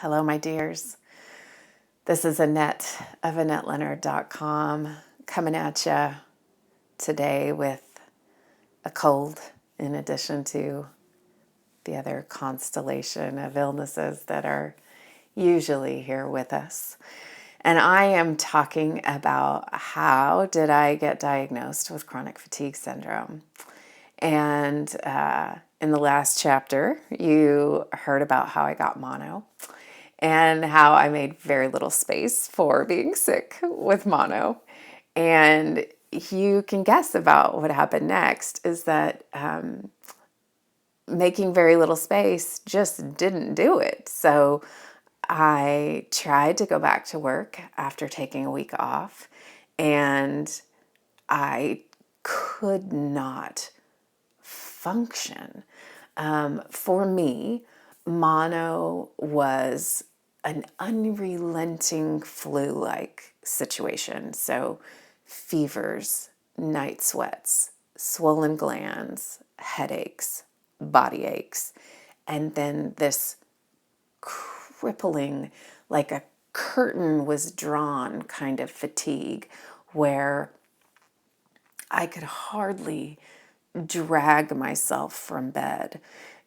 Hello, my dears. This is Annette of AnnetteLeonard.com coming at you today with a cold in addition to the other constellation of illnesses that are usually here with us. And I am talking about how did I get diagnosed with chronic fatigue syndrome. And in the last chapter, you heard about how I got mono and how I made very little space for being sick with mono. And you can guess about what happened next is that making very little space just didn't do it. So I tried to go back to work after taking a week off, and I could not function. For me, mono was an unrelenting flu-like situation. So fevers, night sweats, swollen glands, headaches, body aches, and then this crippling, like a curtain was drawn kind of fatigue where I could hardly drag myself from bed.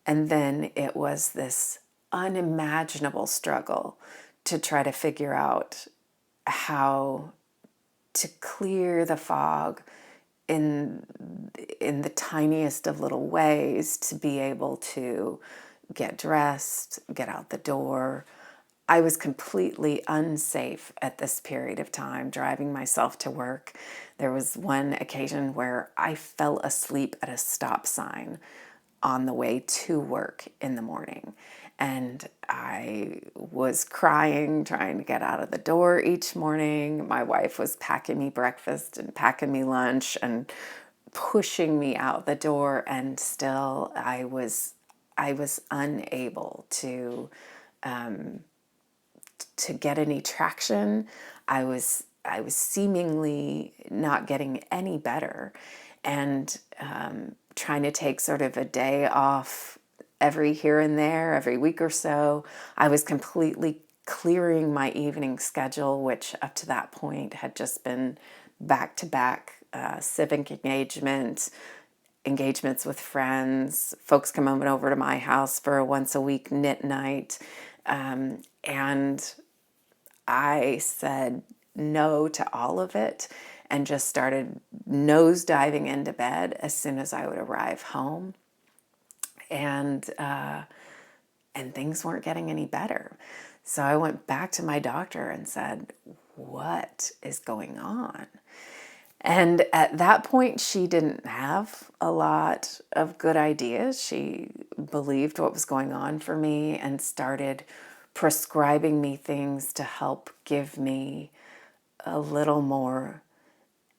And then it was this unimaginable struggle to try to figure out how to clear the fog in the tiniest of little ways to be able to get dressed, get out the door. I was completely unsafe at this period of time, driving myself to work. There was one occasion where I fell asleep at a stop sign on the way to work in the morning. And I was crying, trying to get out of the door each morning. My wife was packing me breakfast and packing me lunch and pushing me out the door. And still I was unable to get any traction. I was seemingly not getting any better, and trying to take sort of a day off every here and there, every week or so. I was completely clearing my evening schedule, which up to that point had just been back-to-back civic engagements with friends, folks coming over to my house for a once-a-week knit night. And I said no to all of it and just started nose diving into bed as soon as I would arrive home. And things weren't getting any better. So I went back to my doctor and said, what is going on? And at that point, she didn't have a lot of good ideas. She believed what was going on for me and started prescribing me things to help give me a little more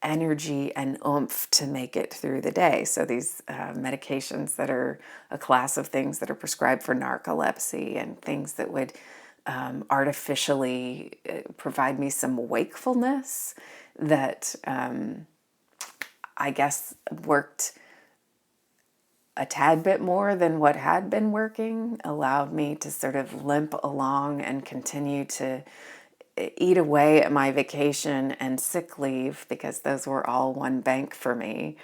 energy and oomph to make it through the day. So these medications that are a class of things that are prescribed for narcolepsy and things that would artificially provide me some wakefulness that I guess worked a tad bit more than what had been working, allowed me to sort of limp along and continue to eat away at my vacation and sick leave, because those were all one bank for me,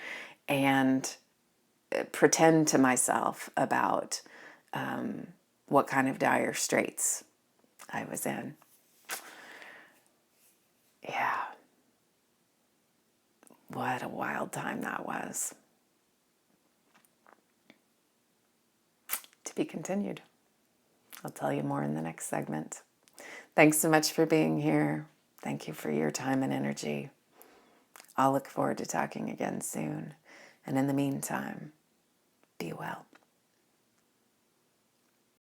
and pretend to myself about what kind of dire straits I was in. Yeah. What a wild time that was. To be continued. I'll tell you more in the next segment. Thanks so much for being here. Thank you for your time and energy. I'll look forward to talking again soon. And in the meantime, be well.